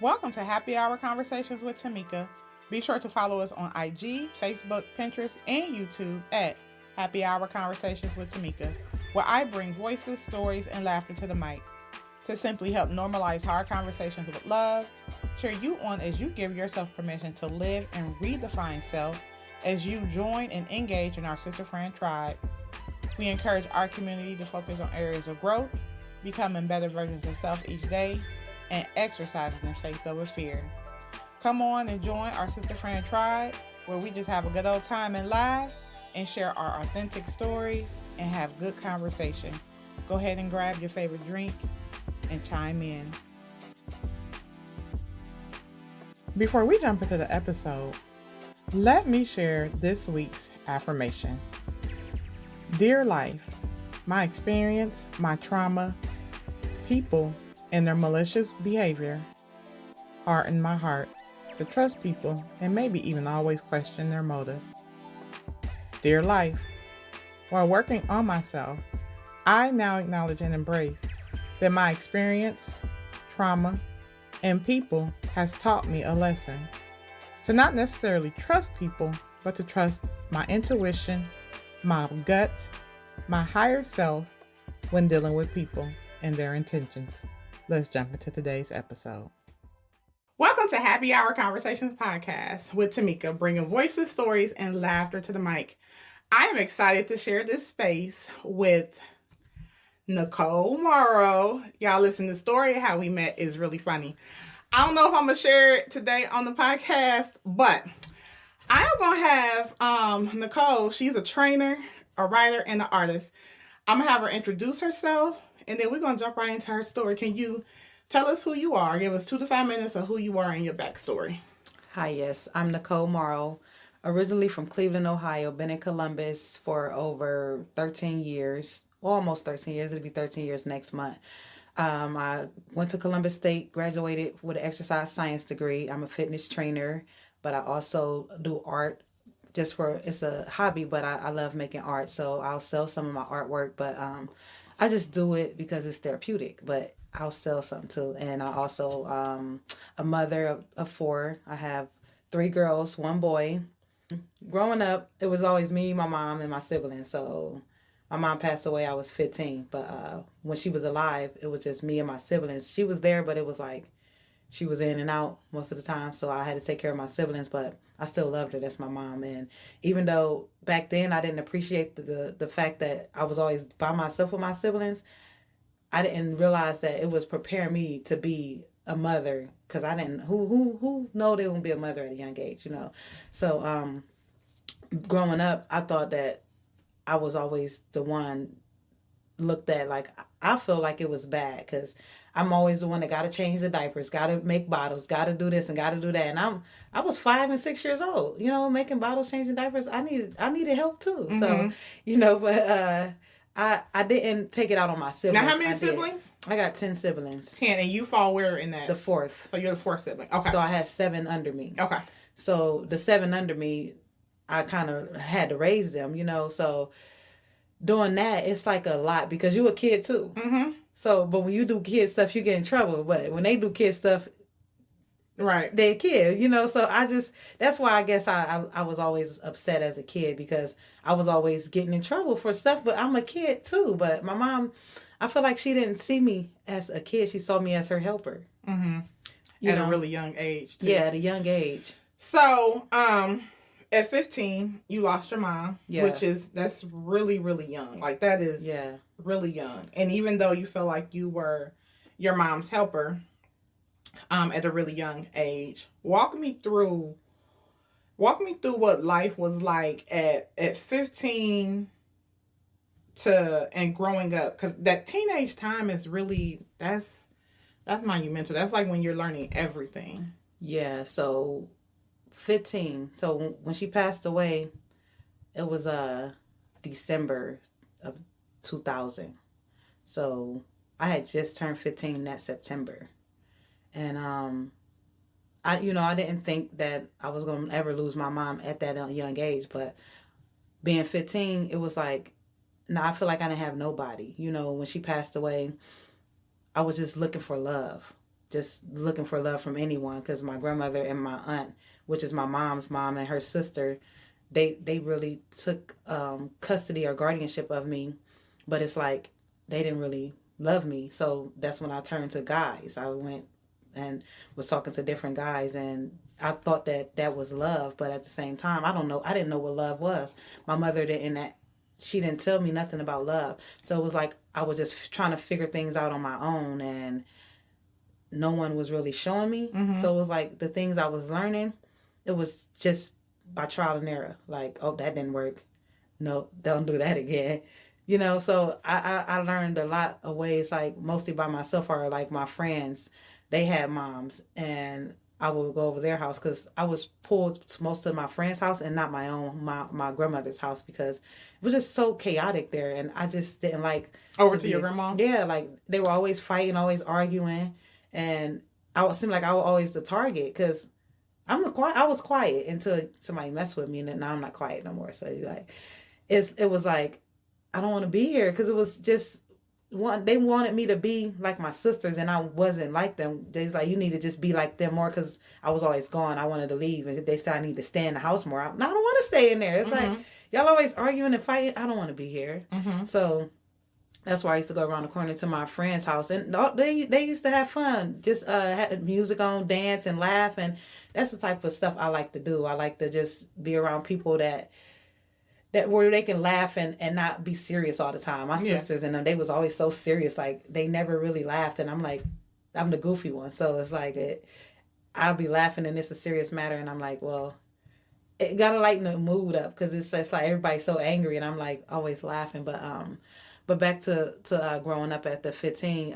Welcome to Happy Hour Conversations with Tamekia. Be sure to follow us on IG, Facebook, Pinterest, and YouTube at Happy Hour Conversations with Tamekia, where I bring voices, stories, and laughter to the mic to simply help normalize hard conversations with love, cheer you on as you give yourself permission to live and redefine self as you join and engage in our sister friend tribe. We encourage our community to focus on areas of growth, becoming better versions of self each day, and exercising in faith over fear. Come on and join our sister friend tribe where we just have a good old time and laugh and share our authentic stories and have good conversation. Go ahead and grab your favorite drink and chime in. Before we jump into the episode, let me share this week's affirmation. Dear life, my experience, my trauma, people, and their malicious behavior harden my heart to trust people and maybe even always question their motives. Dear life, while working on myself, I now acknowledge and embrace that my experience, trauma, and people has taught me a lesson to not necessarily trust people, but to trust my intuition, my gut, my higher self when dealing with people and their intentions. Let's jump into today's episode. Welcome to Happy Hour Conversations Podcast with Tamekia, bringing voices, stories, and laughter to the mic. I am excited to share this space with Nicole Morrow. Y'all listen, the story of how we met is really funny. I don't know if I'm going to share it today on the podcast, but I am going to have Nicole. She's a trainer, a writer, and an artist. I'm going to have her introduce herself, and then we're going to jump right into her story. Can you tell us who you are? Give us 2 to 5 minutes of who you are and your backstory. Hi, yes. I'm Nicole Morrow, originally from Cleveland, Ohio. Been in Columbus for over 13 years, almost 13 years. It'll be 13 years next month. I went to Columbus State, graduated with an exercise science degree. I'm a fitness trainer, but I also do art it's a hobby, but I love making art. So I'll sell some of my artwork, but I just do it because it's therapeutic, but I'll sell something too. And I also, a mother of 4. I have 3 girls, 1 boy. Growing up, it was always me, my mom, and my siblings. So my mom passed away, I was 15. But when she was alive, it was just me and my siblings. She was there, but it was like she was in and out most of the time. So I had to take care of my siblings, but I still loved her. That's my mom. And even though back then I didn't appreciate the fact that I was always by myself with my siblings, I didn't realize that it was preparing me to be a mother, because I didn't who know they won't be a mother at a young age, So growing up, I thought that I was always the one looked at like, I feel like it was bad because I'm always the one that got to change the diapers, got to make bottles, got to do this and got to do that. And I was 5 and 6 years old, making bottles, changing diapers. I needed help too. Mm-hmm. So, but I didn't take it out on my siblings. Now, how many siblings? I got 10 siblings. 10, and you fall where in that? The 4th. So you're the 4th sibling. Okay. So I had 7 under me. Okay. So the 7 under me, I kind of had to raise them, So doing that, it's like a lot because you a kid too. Mm-hmm. So, but when you do kid stuff, you get in trouble. But when they do kid stuff, right, they're a kid, So that's why I guess I was always upset as a kid because I was always getting in trouble for stuff. But I'm a kid too. But my mom, I feel like she didn't see me as a kid. She saw me as her helper. Mm-hmm. At a really young age too. Yeah, at a young age. So, at 15, you lost your mom, that's really, really young. Like, that is really young. And even though you feel like you were your mom's helper at a really young age, walk me through what life was like at 15 and growing up. Because that teenage time is really, that's monumental. That's like when you're learning everything. Yeah, so 15. So when she passed away, it was December of 2000. So I had just turned 15 that September. And I didn't think that I was going to ever lose my mom at that young age, but being 15, it was like, I feel like I didn't have nobody. When she passed away, I was just looking for love. just looking for love from anyone, because my grandmother and my aunt, which is my mom's mom, and her sister, they really took custody or guardianship of me, but it's like they didn't really love me. So that's when I turned to guys. I went and was talking to different guys, and I thought that was love, but at the same time, I didn't know what love was. My mother didn't. She didn't tell me nothing about love. So it was like I was just trying to figure things out on my own, and no one was really showing me. So it was like the things I was learning, it was just by trial and error. Like, oh, that didn't work. No, don't do that again. So I learned a lot of ways, like mostly by myself, or like my friends, they had moms, and I would go over their house, because I was pulled to most of my friends' house and not my grandmother's house, because it was just so chaotic there, and I just didn't like over to your grandma's. Yeah, like they were always fighting, always arguing, and seemed like I was always the target, because I was quiet until somebody messed with me, and then now I'm not quiet no more. So like, it was like I don't want to be here, because it was just they wanted me to be like my sisters, and I wasn't like them. They was like, you need to just be like them more, because I was always gone. I wanted to leave, and they said I need to stay in the house more. I don't want to stay in there. It's like y'all always arguing and fighting. I don't want to be here. So that's why I used to go around the corner to my friend's house, and they used to have fun. Just had music on, dance and laugh, and that's the type of stuff I like to do. I like to just be around people that where they can laugh and not be serious all the time. My sisters and them, they was always so serious. Like, they never really laughed, and I'm like, I'm the goofy one. So it's like I'll be laughing, and it's a serious matter, and I'm like, well, it gotta lighten the mood up, because it's like everybody's so angry, and I'm like always laughing. But back to growing up at the 15,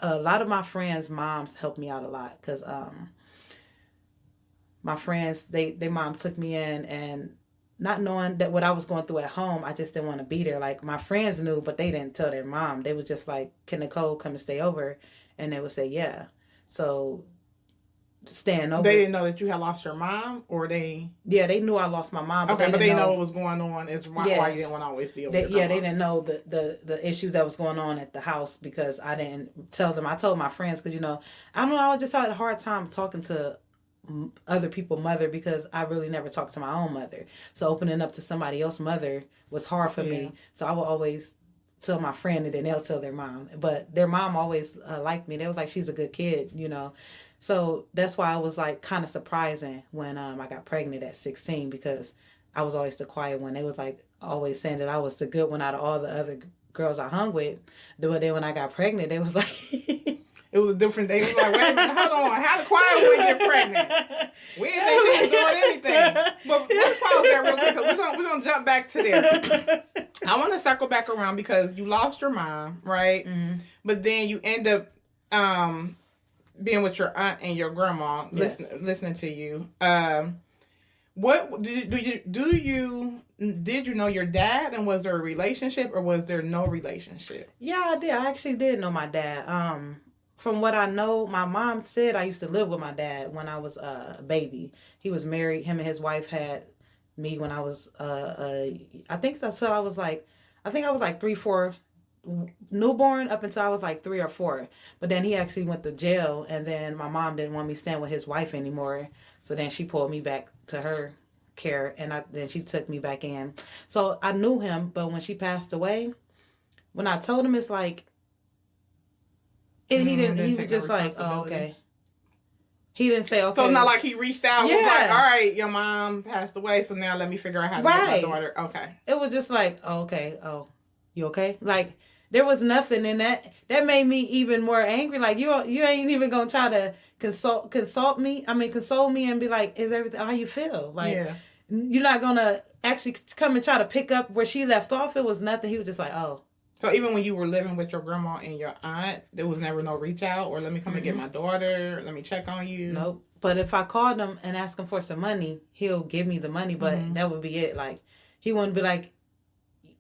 a lot of my friends' moms helped me out a lot, because my friends, they mom took me in, and not knowing that what I was going through at home, I just didn't want to be there. Like, my friends knew, but they didn't tell their mom. They was just like, can Nicole come and stay over? And they would say, yeah. So, staying over. They didn't know that you had lost your mom, or they... Yeah, they knew I lost my mom. But they know what was going on. Is why you didn't want to always be over there. Yeah, they didn't know the issues that was going on at the house, because I didn't tell them. I told my friends, because, I don't know, I just had a hard time talking to other people's mother, because I really never talked to my own mother. So opening up to somebody else's mother was hard for me. So I would always tell my friend, and then they'll tell their mom. But their mom always liked me. They was like, she's a good kid, So that's why I was like kind of surprising when I got pregnant at 16, because I was always the quiet one. They was like always saying that I was the good one out of all the other girls I hung with. But then when I got pregnant, they was like... It was a different day. It was like, wait a minute, hold on. How the quiet one get pregnant? We didn't think she was doing anything. But let's pause there real quick, because we're gonna jump back to there. I want to circle back around, because you lost your mom, right? But then you end up being with your aunt and your grandma, listening to you. What did you know your dad, and was there a relationship, or was there no relationship? Yeah, I did. I actually did know my dad. From what I know, my mom said I used to live with my dad when I was a baby. He was married. Him and his wife had me when I was I think I was like 3, 4 newborn, up until I was like 3 or 4. But then he actually went to jail, and then my mom didn't want me staying with his wife anymore. So then she pulled me back to her care, and then she took me back in. So I knew him, but when she passed away, when I told him, it's like he didn't. He was just like, oh, okay. He didn't say, okay. So it's not like he reached out and was like, all right, your mom passed away, so now let me figure out how to get my daughter. Okay. It was just like, oh, okay. Oh, you okay? Like, there was nothing in that. That made me even more angry. Like, you ain't even going to try to console me and be like, is everything, how you feel? Like, you're not going to actually come and try to pick up where she left off. It was nothing. He was just like, oh. So even when you were living with your grandma and your aunt, there was never no reach out, or let me come and get my daughter, let me check on you? Nope. But if I called him and asked him for some money, he'll give me the money, but that would be it. Like, he wouldn't be like,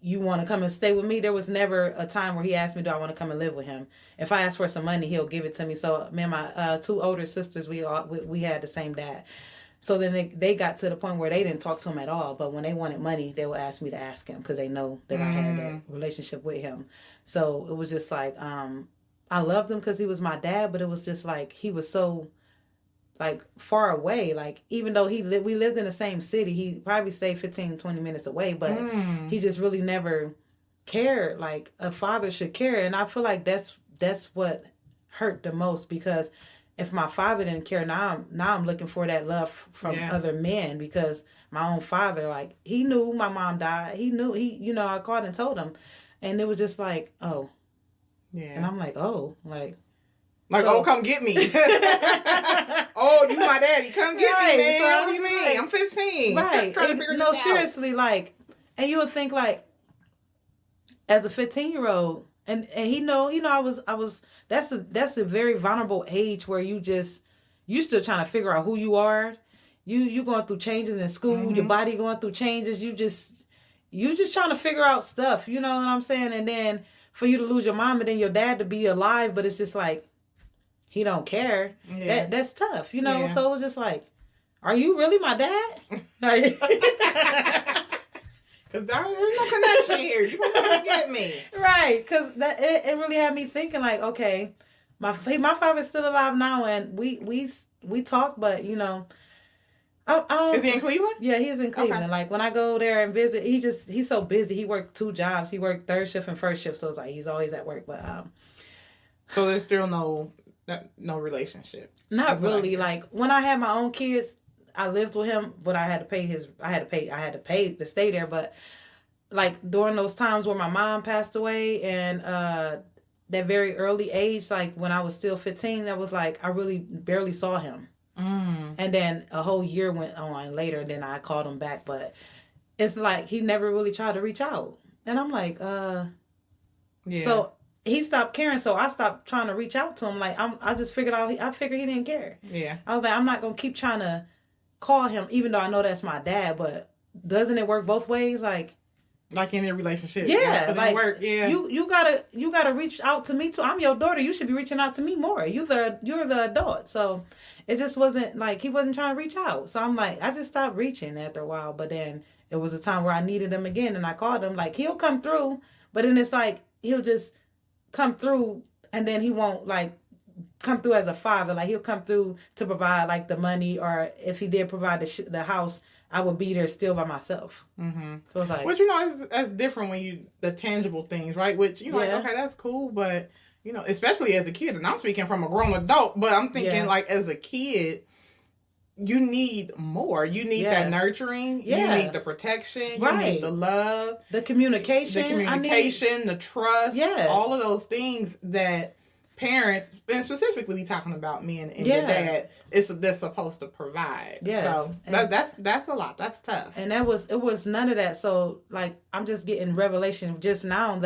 you want to come and stay with me? There was never a time where he asked me, do I want to come and live with him? If I asked for some money, he'll give it to me. So me and my 2 older sisters, we had the same dad. So then they got to the point where they didn't talk to him at all. But when they wanted money, they would ask me to ask him, because they know that I had that relationship with him. So it was just like, I loved him because he was my dad, but it was just like he was so like far away. Like even though we lived in the same city, he probably stayed 15, 20 minutes away, but he just really never cared like a father should care. And I feel like that's what hurt the most, because if my father didn't care, now I'm looking for that love from other men, because my own father, like, he knew my mom died. He knew, I called and told him, and it was just like, oh, and I'm like, oh, like, oh, come get me. Oh, you my daddy, come get me, man. So what do you mean? Like, I'm 15. Right. Trying to figure this out. Seriously, like, and you would think like, as a 15-year-old. And he know I was that's a very vulnerable age where you still trying to figure out who you are. You going through changes in school, your body going through changes, you just trying to figure out stuff, you know what I'm saying? And then for you to lose your mom and then your dad to be alive, but it's just like he don't care. Yeah. That's tough, you know? Yeah. So it was just like, are you really my dad? Like, because there's no connection here. You don't want to get me. Right. Because it really had me thinking like, okay, my father's still alive now, and we talk, but, you know. I don't, is he in Cleveland? Yeah, he's in Cleveland. Okay. Like, when I go there and visit, he's so busy. He worked 2 jobs. He worked third shift and first shift, so it's like he's always at work. But so there's still no relationship. Not really. Like, when I had my own kids, I lived with him, but I had to pay to stay there. But like during those times where my mom passed away, and that very early age, like when I was still 15, that was like I really barely saw him. And then a whole year went on later, and then I called him back, but it's like he never really tried to reach out. And I'm like, So he stopped caring, so I stopped trying to reach out to him. Like I just figured out, I figured he didn't care. Yeah. I was like, I'm not gonna keep trying to call him, even though I know that's my dad, but doesn't it work both ways? Like in a relationship. Yeah, like work. Yeah. You gotta reach out to me too. I'm your daughter. You should be reaching out to me more. You're the adult. So it just wasn't like he wasn't trying to reach out. So I'm like, I just stopped reaching after a while. But then it was a time where I needed him again, and I called him. Like, he'll come through, but then it's like he'll just come through, and then he won't like come through as a father. Like, he'll come through to provide like the money, or if he did provide the house, I would be there still by myself. Mm-hmm. So it's like, which, you know, that's different when the tangible things, right? Which, you know, like, okay, that's cool, but, you know, especially as a kid, and I'm speaking from a grown adult, but I'm thinking like as a kid, you need more. You need that nurturing. Yeah. You need the protection. Right. You need the love. The communication. The trust. Yes. All of those things that parents, and specifically we talking about me and your dad, they're supposed to provide. Yes. So that's a lot. That's tough. And it was none of that. So like, I'm just getting revelation just now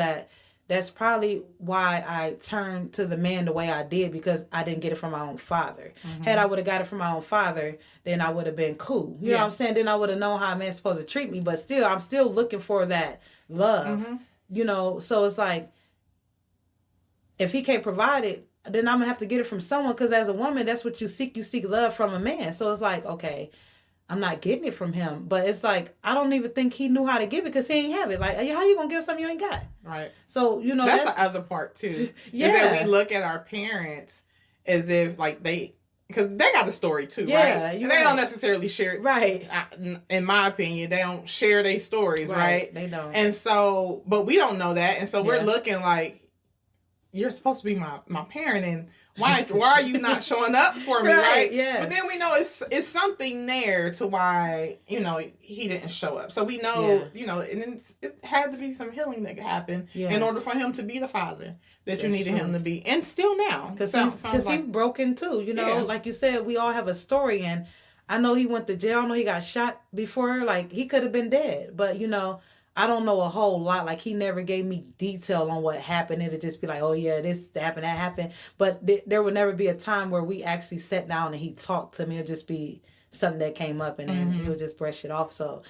that's probably why I turned to the man the way I did, because I didn't get it from my own father. Mm-hmm. Had I would have got it from my own father, then I would have been cool. You know what I'm saying? Then I would have known how a man's supposed to treat me. But still, I'm still looking for that love. Mm-hmm. You know, so it's like, if he can't provide it, then I'm going to have to get it from someone, because as a woman, that's what you seek. You seek love from a man. So it's like, okay, I'm not getting it from him. But it's like, I don't even think he knew how to give it, because he ain't have it. Like, how you going to give something you ain't got? Right. So, you know, that's the other part, too. Yeah. Is that we look at our parents as if, like, because they got a story, too, right? And they don't necessarily share it. Right. In my opinion, they don't share their stories, right? They don't. And so, but we don't know that. And so we're looking like, you're supposed to be my parent, and why are you not showing up for me, right? Yeah. But then we know it's something there to why, you know, he didn't show up. So we know, you know, and it had to be some healing that could happen in order for him to be the father that you needed him to be, and still now, because he's broken too. You know, like you said, we all have a story, and I know he went to jail. I know he got shot before. Like, he could have been dead, but you know, I don't know a whole lot. Like, he never gave me detail on what happened. It'd just be like, oh yeah, this happened, that happened. But there would never be a time where we actually sat down and he talked to me. It'd just be something that came up, and then he would just brush it off. So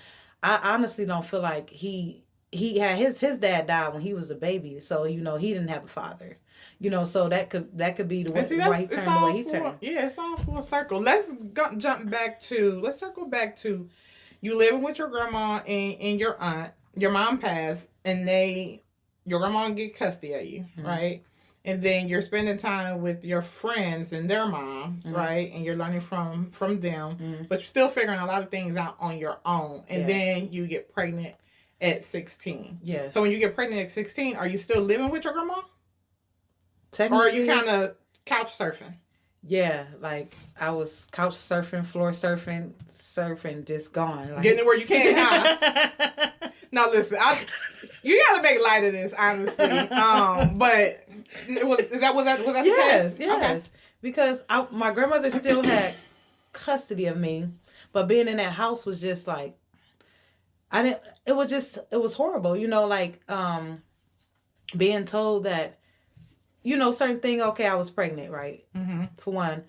I honestly don't feel like he had his dad died when he was a baby. So, you know, he didn't have a father. You know, so that could be the way why he turned the way he turned. Yeah, it's all full circle. Let's circle back to you living with your grandma and your aunt. Your mom passed, and your grandma get custody of you, right? and then you're spending time with your friends and their moms, right? And you're learning from them, but you're still figuring a lot of things out on your own. And then you get pregnant at 16. Yes. So when you get pregnant at 16, are you still living with your grandma? Technically, or are you kind of couch surfing? Yeah, like I was couch surfing, floor surfing, just gone. Like, getting it where you can, huh? No, listen, you gotta make light of this, honestly. But was that the case? Yes. Okay. Because my grandmother still had custody of me, but being in that house was just like it was horrible, like being told that certain thing. Okay, I was pregnant, right? Mm-hmm. For one,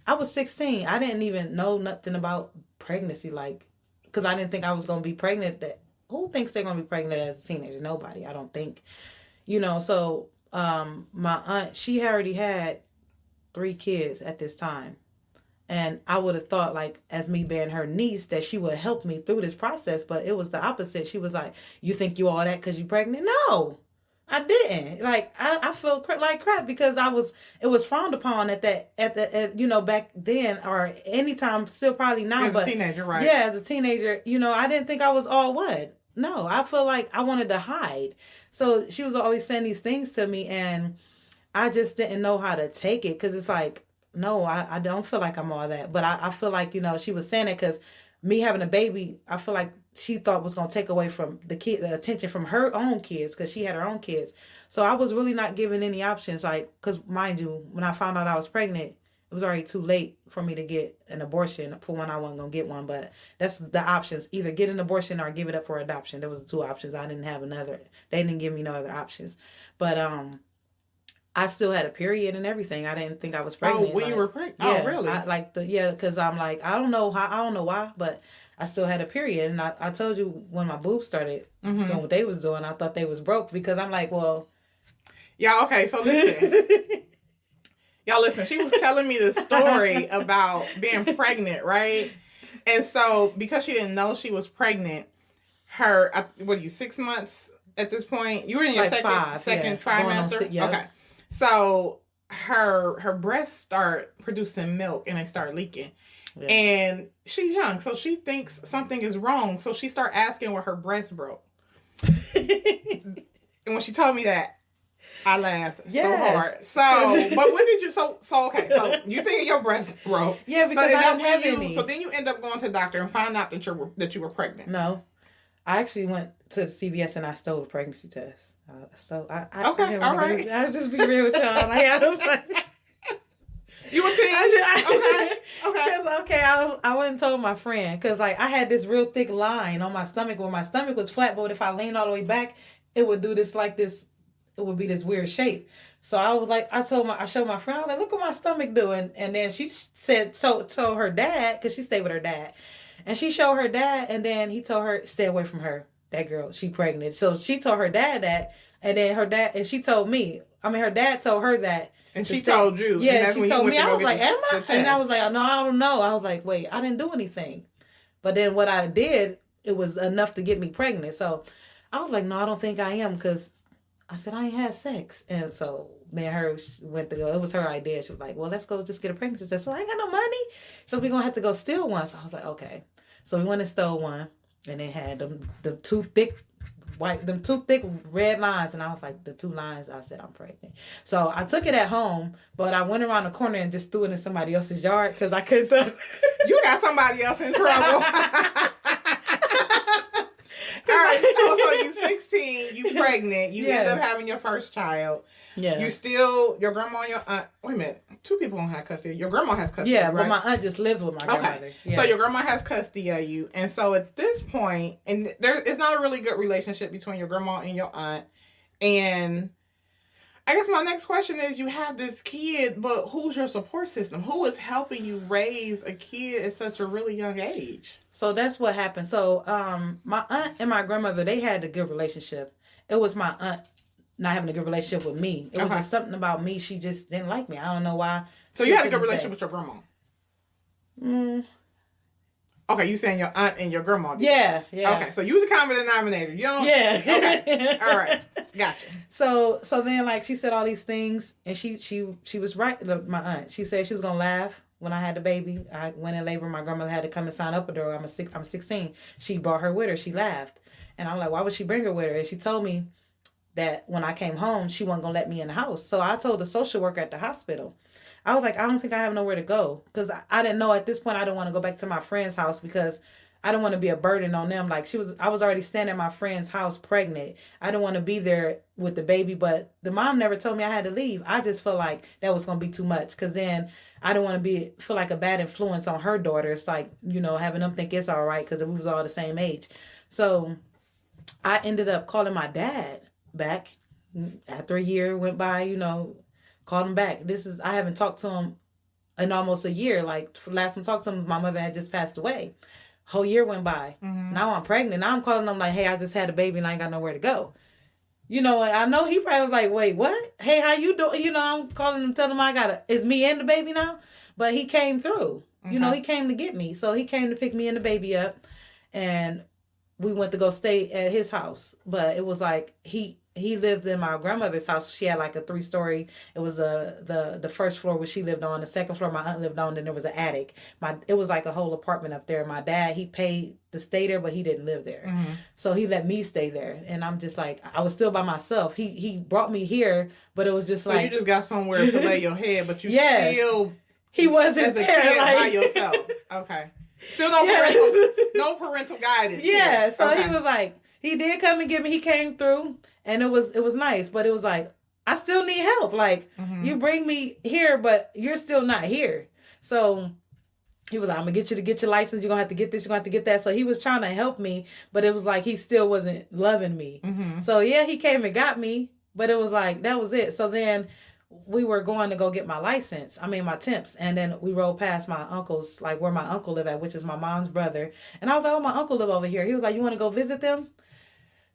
I was 16. I didn't even know nothing about pregnancy, like, because I didn't think I was gonna be pregnant. Who thinks they're gonna be pregnant as a teenager? Nobody. I don't think. So my aunt, she already had 3 kids at this time. And I would have thought, like, as me being her niece, that she would help me through this process. But it was the opposite. She was like, you think you all that because you pregnant? No, I didn't. Like, I felt like crap because it was frowned upon at back then or anytime, still probably now. As a teenager, right? Yeah, as a teenager, I didn't think I was all what? No, I feel like I wanted to hide. So she was always saying these things to me, and I just didn't know how to take it because it's like, no, I don't feel like I'm all that. But I feel like, she was saying it because me having a baby, I feel like she thought was going to take away from the attention from her own kids because she had her own kids. So I was really not given any options. Like, because mind you, when I found out I was pregnant, it was already too late for me to get an abortion. For one, I wasn't going to get one, but that's the options. Either get an abortion or give it up for adoption. There was 2 options. I didn't have another. They didn't give me no other options. But, I still had a period and everything. I didn't think I was pregnant. Oh, when you were pregnant? Yeah, oh, really? Because I'm like, I don't know why, but I still had a period. And I told you when my boobs started doing what they was doing, I thought they was broke because I'm like, well. Yeah, okay, so listen. Y'all listen, she was telling me the story about being pregnant, right? And so, because she didn't know she was pregnant, what are you, 6 months at this point? You were in your second trimester? Yeah. Okay. So her breasts start producing milk and they start leaking. Yeah. And she's young, so she thinks something is wrong. So she start asking where her breast broke. And when she told me that, I laughed so hard. So, but when did you, okay, so you think your breast broke. Yeah, because I didn't have any. So then you end up going to the doctor and find out that you were pregnant. No. I actually went to CVS and I stole a pregnancy test. Okay, all right. I'll just be real with y'all. You were teen? Okay. I went and told my friend because like I had this real thick line on my stomach where my stomach was flat, but if I leaned all the way back, it would do this like this. It would be this weird shape. So I was like, I showed my friend, I was like, look what my stomach doing. And then she said, told her dad, because she stayed with her dad. And she showed her dad, and then he told her, stay away from her. That girl, she pregnant. So she told her dad that, and then her dad told her that. And she told you. Yeah, she told me. I was like, am I? And I was like, no, I don't know. I was like, wait, I didn't do anything. But then what I did, it was enough to get me pregnant. So I was like, no, I don't think I am, because I said, I ain't had sex. And so me and her went to go. It was her idea. She was like, well, let's go just get a pregnancy test. So I ain't got no money. So we're going to have to go steal one. So I was like, okay. So we went and stole one. And it had them two thick red lines. And I was like, the 2 lines, I said, I'm pregnant. So I took it at home, but I went around the corner and just threw it in somebody else's yard because I couldn't. You got somebody else in trouble. All right, so you 16, you pregnant, you end up having your first child. Yeah. You still, your grandma and your aunt, wait a minute, 2 people don't have custody. Your grandma has custody, right? But my aunt just lives with my grandmother. Okay, yeah. So your grandma has custody of you. And so at this point, and it's not a really good relationship between your grandma and your aunt. And I guess my next question is, you have this kid, but who's your support system? Who is helping you raise a kid at such a really young age? So that's what happened. So my aunt and my grandmother, they had a good relationship. It was my aunt not having a good relationship with me. It was just something about me. She just didn't like me. I don't know why. So you had a good relationship with your grandma? Okay, you saying your aunt and your grandma did. Yeah, yeah. Okay, so you the common denominator. You don't. Yeah. Okay. All right. Gotcha. So then like she said all these things, and she was right. My aunt. She said she was gonna laugh when I had the baby. I went in labor. My grandmother had to come and sign up with her. I'm 16. She brought her with her. She laughed, and I'm like, why would she bring her with her? And she told me that when I came home, she wasn't gonna let me in the house. So I told the social worker at the hospital. I was like, I don't think I have nowhere to go, because I didn't know at this point. I didn't want to go back to my friend's house because I didn't want to be a burden on them. Like I was already staying at my friend's house pregnant. I didn't want to be there with the baby, but the mom never told me I had to leave. I just felt like that was gonna be too much, because then I don't want to feel like a bad influence on her daughter. It's like, having them think it's all right because we was all the same age. So I ended up calling my dad back after a year went by. Called him back. I haven't talked to him in almost a year. Like last time I talked to him, my mother had just passed away. Whole year went by. Mm-hmm. Now I'm pregnant. Now I'm calling him like, hey, I just had a baby and I ain't got nowhere to go. I know he probably was like, wait, what? Hey, how you doing? I'm calling him, telling him it's me and the baby now. But he came through. Okay. He came to get me. So he came to pick me and the baby up, and we went to go stay at his house. But it was like he lived in my grandmother's house. She had like a 3-story. It was the first floor where she lived on. The second floor my aunt lived on. Then there was an attic. It was like a whole apartment up there. My dad, he paid to stay there, but he didn't live there. Mm-hmm. So he let me stay there. And I'm just like, I was still by myself. He brought me here, but it was just like. So you just got somewhere to lay your head, but you still. He wasn't as a there, kid by yourself. Okay. Still no parental guidance. Yeah. Here. So he was like, he did come and get me. He came through. And it was nice, but it was like, I still need help. Like, mm-hmm. You bring me here, but you're still not here. So he was like, I'm going to get your license. You're going to have to get this. You're going to have to get that. So he was trying to help me, but it was like he still wasn't loving me. Mm-hmm. So yeah, he came and got me, but it was like, that was it. So then we were going to go get my license. My temps. And then we rode past my uncle's, like where my uncle lived at, which is my mom's brother. And I was like, oh, my uncle live over here. He was like, you want to go visit them?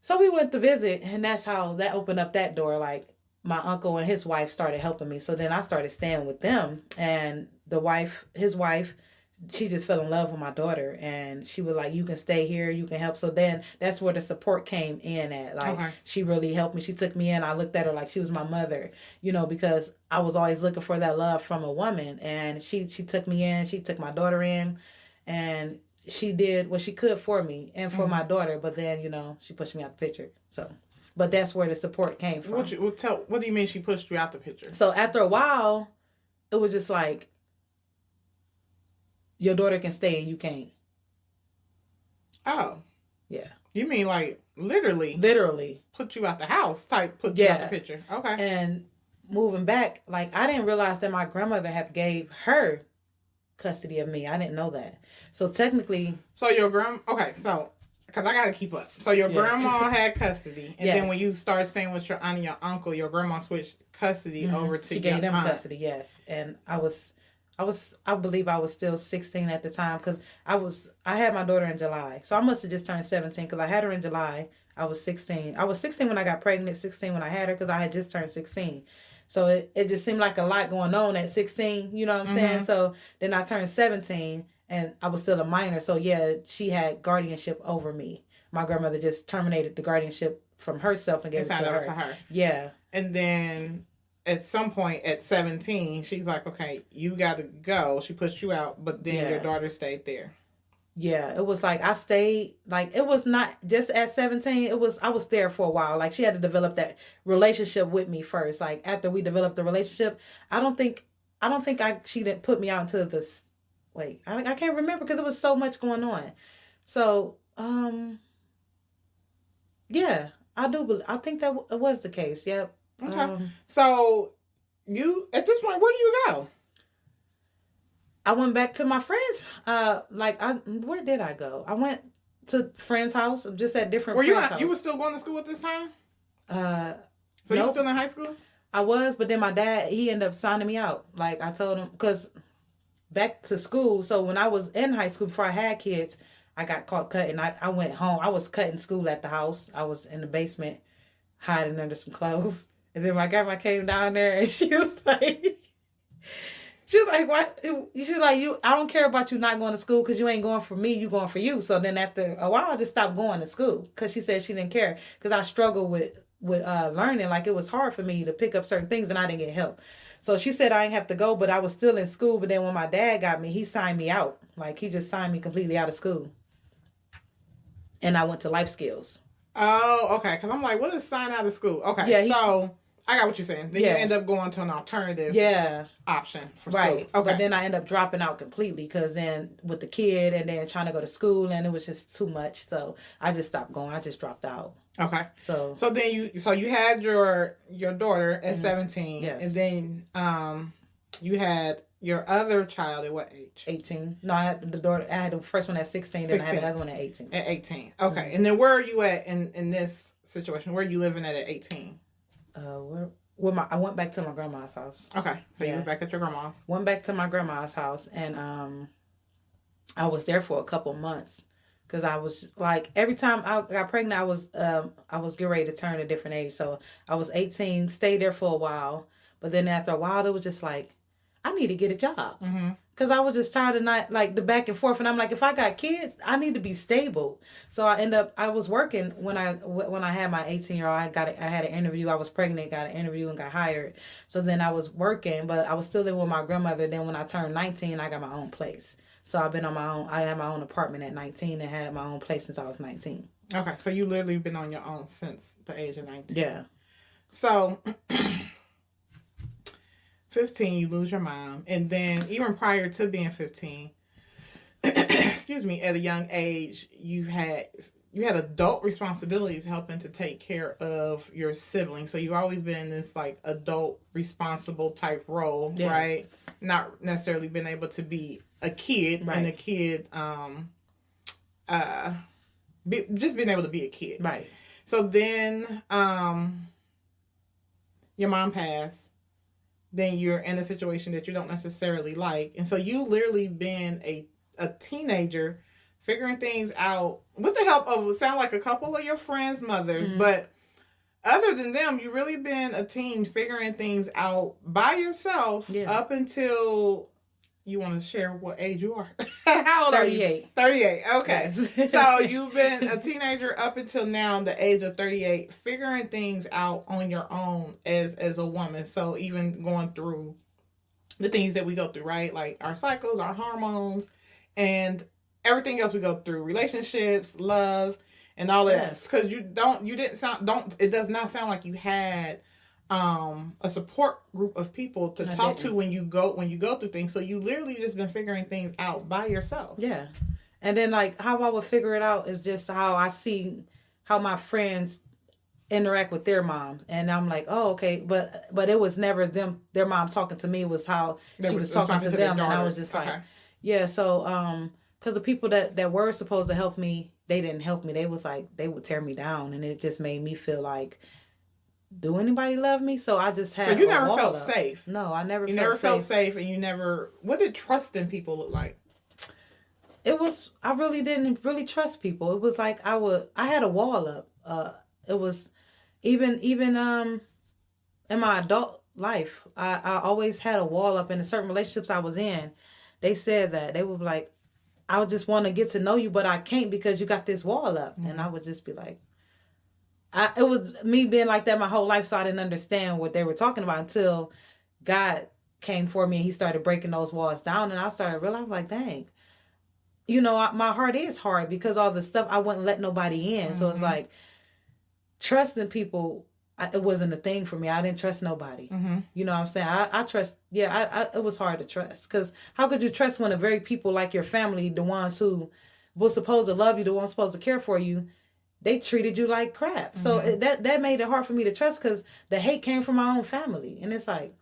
So we went to visit, and that's how that opened up that door. Like, my uncle and his wife started helping me. So then I started staying with them. And his wife, she just fell in love with my daughter. And she was like, you can stay here, you can help. So then that's where the support came in at. Like, okay. She really helped me. She took me in. I looked at her like she was my mother, because I was always looking for that love from a woman. And she took me in. She took my daughter in. And she did what she could for me and for mm-hmm. my daughter, but then, she pushed me out the picture. So, but that's where the support came from. What do you mean she pushed you out the picture? So after a while, it was just like, your daughter can stay and you can't. Oh. Yeah. You mean like literally? Literally. Put you out the house type, put you out the picture. Okay. And moving back, like I didn't realize that my grandmother had gave her custody of me. I didn't know that. So technically. So your okay, so because I got to keep up. So your grandma had custody, and then when you started staying with your aunt and your uncle, your grandma switched custody mm-hmm. over to she your gave them aunt. custody. Yes, and I believe I was still 16 at the time because I had my daughter in July, so I must have just turned 17 because I had her in July. I was 16. I was 16 when I got pregnant. 16 when I had her because I had just turned 16. So it just seemed like a lot going on at 16, you know what I'm saying? Mm-hmm. So then I turned 17 and I was still a minor. So yeah, she had guardianship over me. My grandmother just terminated the guardianship from herself and gave it to her. Yeah. And then at some point at 17, she's like, okay, you got to go. She pushed you out, but then your daughter stayed there. Yeah, it was like I stayed, like it was not just at 17, I was there for a while. Like she had to develop that relationship with me first. Like after we developed the relationship, I don't think she didn't put me out into this, I can't remember because there was so much going on. So, yeah, I think that was the case. Yep. Okay. So you, at this point, where do you go? I went back to my friends. Where did I go? I went to friends' house, just at different. You were still going to school at this time? So nope. You were still in high school? I was, but then my dad, he ended up signing me out. Like I told him, because back to school. So when I was in high school, before I had kids, I got caught cutting. I went home. I was cutting school at the house. I was in the basement, hiding under some clothes. And then my grandma came down there, and she was like. She was like, "What?" She's like, "You. I don't care about you not going to school because you ain't going for me. You going for you." So then after a while, I just stopped going to school because she said she didn't care because I struggled with learning. Like it was hard for me to pick up certain things and I didn't get help. So she said I didn't have to go, but I was still in school. But then when my dad got me, he signed me out. Like he just signed me completely out of school, and I went to life skills. Oh, okay. Because I'm like, what is sign out of school? Okay, Yeah, so I got what you're saying. Then you end up going to an alternative option for school. Right. Okay. But then I end up dropping out completely because then with the kid and then trying to go to school and it was just too much. So I just stopped going. I just dropped out. Okay. So then you had your daughter at 17. Yes. And then you had your other child at what age? 18. No, I had the daughter. I had the first one at 16. Then I had the other one at 18. At 18. Okay. And then where are you at in this situation? Where are you living at 18? I went back to my grandma's house. Okay. So you went back at your grandma's. Went back to my grandma's house and I was there for a couple months. Cause I was like every time I got pregnant, I was getting ready to turn a different age. So I was 18, stayed there for a while, but then after a while, it was just like I need to get a job. Mm-hmm. Cause I was just tired of not like the back and forth, and I'm like, if I got kids, I need to be stable. So I was working when I had my 18-year-old. I had an interview. I was pregnant, got an interview, and got hired. So then I was working, but I was still there with my grandmother. Then when I turned 19, I got my own place. So I've been on my own. I had my own apartment at 19 and had my own place since I was 19. Okay, so you literally been on your own since the age of 19. Yeah. So 15, you lose your mom, and then even prior to being 15, excuse me, at a young age, you had adult responsibilities helping to take care of your siblings. So you've always been in this like adult responsible type role, right? Not necessarily been able to be a kid, and a kid, just being able to be a kid, right? So then, your mom passed. Then you're in a situation that you don't necessarily like, and so you literally been a teenager, figuring things out with the help of sound like a couple of your friends' mothers, but other than them, you really been a teen figuring things out by yourself up until. You want to share what age you are? How old 38. are you? 38. Okay. Yes. So you've been a teenager up until now, the age of 38, figuring things out on your own as a woman. So even going through the things that we go through, right? Like our cycles, our hormones, and everything else we go through, relationships, love, and all that. Because it does not sound like you had a support group of people to talk to when you go through things. So you literally just been figuring things out by yourself. Yeah. And then like how I would figure it out is just how I see how my friends interact with their moms. And I'm like, oh, okay. But it was never their mom talking to me. It was how she was talking to them. And I was just like, yeah. So, cause the people that were supposed to help me, they didn't help me. They was like, they would tear me down. And it just made me feel like, do anybody love me? So I just had. So you never felt safe. No, I never. You never felt safe, and you never. What did trusting people look like? It was. I really didn't really trust people. It was like I had a wall up. It was, even in my adult life, I always had a wall up. In the certain relationships I was in, they said that they were like, I would just want to get to know you, but I can't because you got this wall up, and I would just be like. It was me being like that my whole life, so I didn't understand what they were talking about until God came for me and he started breaking those walls down, and I started realizing like, dang, my heart is hard because all the stuff I wouldn't let nobody in. So it's like trusting people, it wasn't a thing for me. I didn't trust nobody. You know what I'm saying? I trust, it was hard to trust because how could you trust when the very people like your family, the ones who was supposed to love you, the ones supposed to care for you, they treated you like crap. So that made it hard for me to trust because the hate came from my own family. And it's like.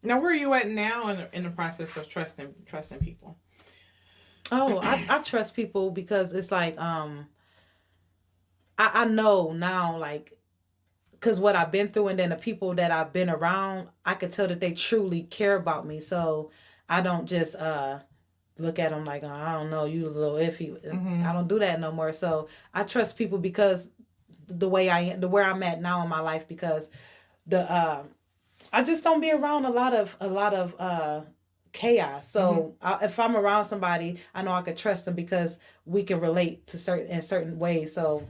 Now, where are you at now in the process of trusting people? Oh, I trust people because it's like, I know now, like, because what I've been through and then the people that I've been around, I could tell that they truly care about me. So I don't just, look at them like, oh, I don't know, you a little iffy. I don't do that no more. So I trust people because where I'm at now in my life, because I just don't be around a lot of chaos. So if I'm around somebody, I know I could trust them because we can relate to certain ways. So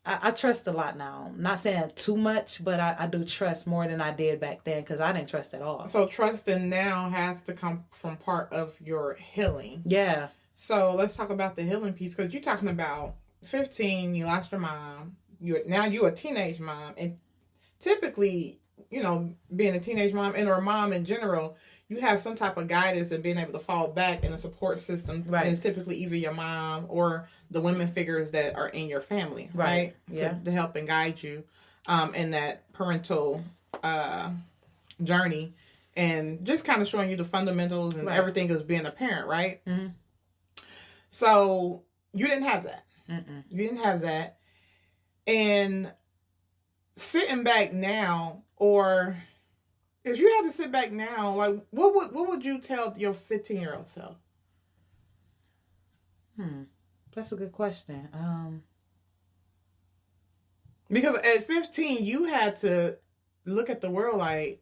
I trust a lot now. Not saying too much, but I do trust more than I did back then because I didn't trust at all. So trusting now has to come from part of your healing. Yeah. So let's talk about the healing piece, because you're talking about 15, you lost your mom. You're a teenage mom, and typically, being a teenage mom or a mom in general, you have some type of guidance and being able to fall back in a support system. Right. And it's typically either your mom or the women figures that are in your family, right? Yeah. To help and guide you in that parental journey, and just kind of showing you the fundamentals and everything as being a parent, right? Mm-hmm. So you didn't have that. Mm-mm. You didn't have that. And sitting back now, or if you had to sit back now, like what would you tell your 15-year-old self? That's a good question. Because at 15, you had to look at the world like,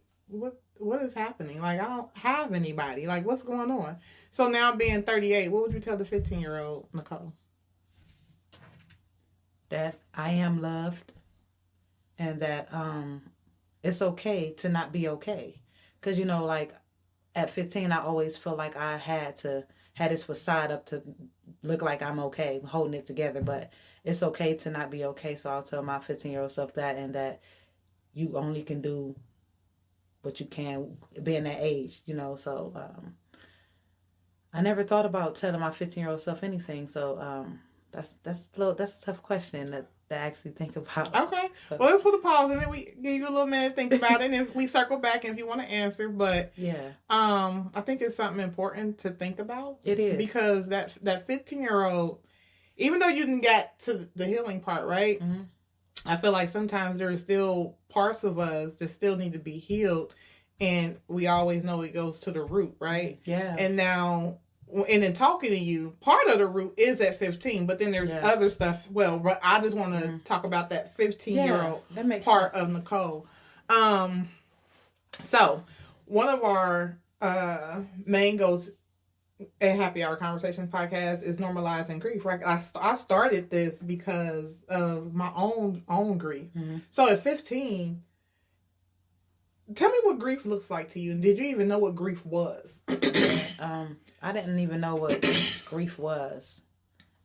what is happening? Like, I don't have anybody. Like, what's going on? So now being 38, what would you tell the 15-year-old Nicole? That I am loved, and that it's okay to not be okay. Because, like at 15, I always felt like I had this facade up to look like I'm okay, holding it together. But it's okay to not be okay. So I'll tell my 15-year-old self that, and that you only can do what you can being that age, So I never thought about telling my 15-year-old self anything. So that's a tough question to actually think about. Okay. So. Well, let's put a pause and then we give you a little minute to think about it, and if we circle back and if you want to answer. But yeah, I think it's something important to think about. It is. Because that 15-year-old, even though you didn't get to the healing part, right? Mm-hmm. I feel like sometimes there are still parts of us that still need to be healed, and we always know it goes to the root, right? Yeah. And now, and in talking to you, part of the root is at 15, but then there's other stuff. Well, but I just want to talk about that 15-year-old part of Nicole. So one of our main goals at Happy Hour Conversations podcast is normalizing grief. Right? I started this because of my own grief. Mm-hmm. So at 15, tell me what grief looks like to you. And did you even know what grief was? I didn't even know what grief was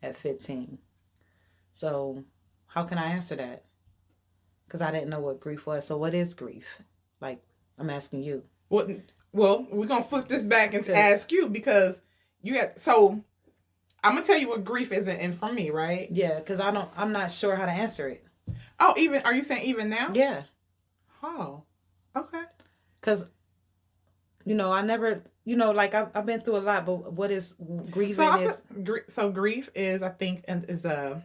at 15. So how can I answer that? Because I didn't know what grief was. So what is grief? Like, I'm asking you. Well, we're going to flip this back and ask you, because so I'm going to tell you what grief is in for me, right? Yeah, because I'm not sure how to answer it. Oh, are you saying even now? Yeah. Oh, okay. Because, I never, like I've been through a lot, but what is grieving So grief is, I think, it's a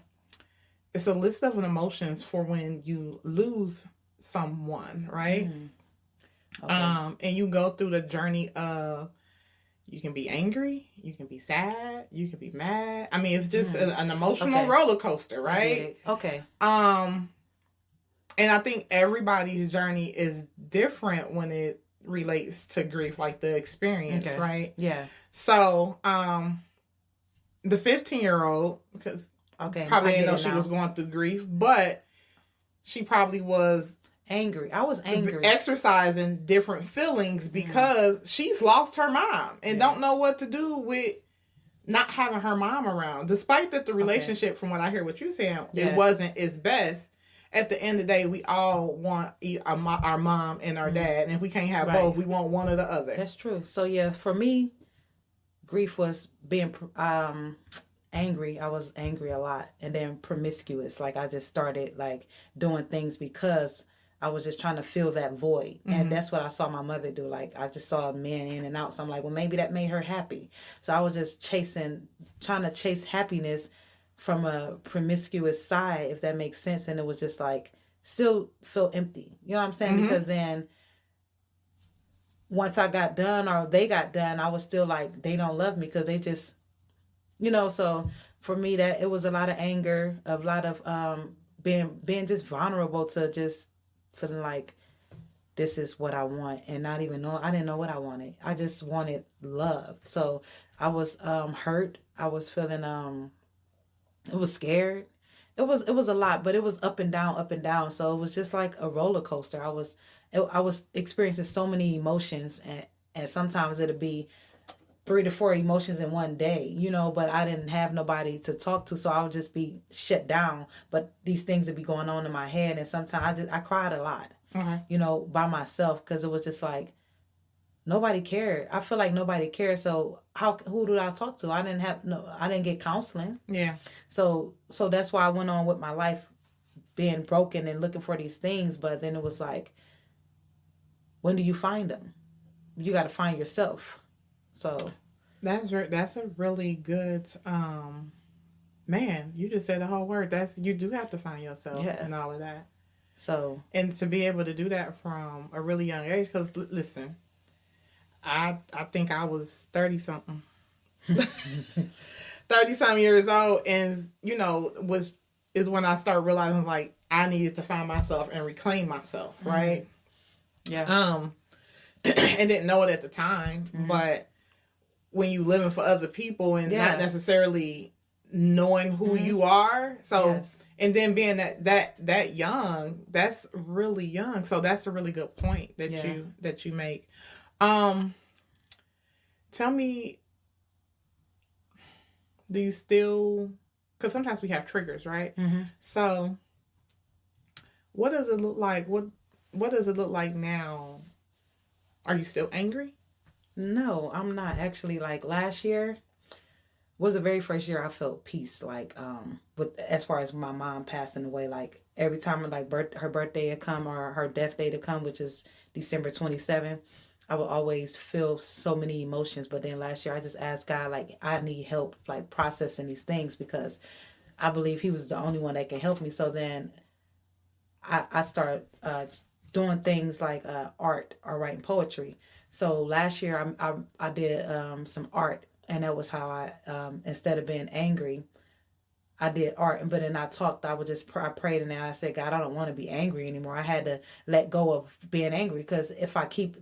list of emotions for when you lose someone, right? Mm. Okay. And you go through the journey of, you can be angry, you can be sad, you can be mad. I mean, it's just an emotional roller coaster, right? Okay. And I think everybody's journey is different when it relates to grief, like the experience, right? Yeah. So, the 15-year-old, because probably didn't know she was going through grief, but she probably was angry. I was angry. Exercising different feelings because she's lost her mom and don't know what to do with not having her mom around. Despite that the relationship, from what I hear what you're saying, it wasn't its best. At the end of the day, we all want our mom and our dad. And if we can't have both, we want one or the other. That's true. So, yeah, for me, grief was being angry. I was angry a lot. And then promiscuous. Like, I just started, like, doing things because I was just trying to fill that void. Mm-hmm. And that's what I saw my mother do. Like, I just saw men in and out. So I'm like, well, maybe that made her happy. So I was just trying to chase happiness from a promiscuous side, if that makes sense. And it was just like, still feel empty. You know what I'm saying? Mm-hmm. Because then once I got done or they got done, I was still like, they don't love me because they just, so for me that it was a lot of anger, a lot of being just vulnerable to just feeling like this is what I want, and not even know, I didn't know what I wanted. I just wanted love. So I was hurt. I was feeling it was scared. It was a lot, but it was up and down, up and down. So it was just like a roller coaster. I was experiencing so many emotions, and sometimes it'd be 3 to 4 emotions in one day, but I didn't have nobody to talk to, so I would just be shut down. But these things would be going on in my head, and sometimes I cried a lot, by myself, because it was just like nobody cared. I feel like nobody cared. So who did I talk to? I didn't get counseling. Yeah. So that's why I went on with my life being broken and looking for these things. But then it was like, when do you find them? You got to find yourself. So that's a really good man. You just said the whole word. You do have to find yourself and all of that. So, and to be able to do that from a really young age, because listen, I think I was 30 something, 30 something years old, and is when I started realizing like I needed to find myself and reclaim myself, right? Yeah. And didn't know it at the time, but when you living for other people and not necessarily knowing who you are, so and then being that young, that's really young. So that's a really good point that you make. Tell me, do you still? Because sometimes we have triggers, right? Mm-hmm. So, what does it look like? What does it look like now? Are you still angry? No, I'm not actually. Like last year was the very first year I felt peace. Like with as far as my mom passing away, like every time like her birthday to come or her death day to come, which is December 27th, I would always feel so many emotions. But then last year I just asked God, like, I need help like processing these things, because I believe He was the only one that can help me. So then I started doing things like art or writing poetry. So last year I did some art, and that was how I instead of being angry, I did art. But then I prayed, and I said, God, I don't want to be angry anymore. I had to let go of being angry, because if I keep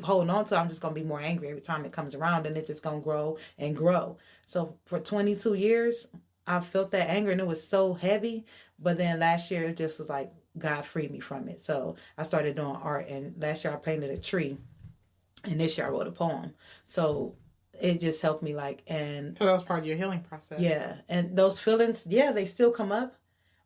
holding on to it, I'm just gonna be more angry every time it comes around, and it's just gonna grow and grow. So for 22 years I felt that anger, and it was so heavy. But then last year it just was like God freed me from it. So I started doing art, and last year I painted a tree, and this year I wrote a poem. So it just helped me, like, and so that was part of your healing process. Yeah, and those feelings, they still come up,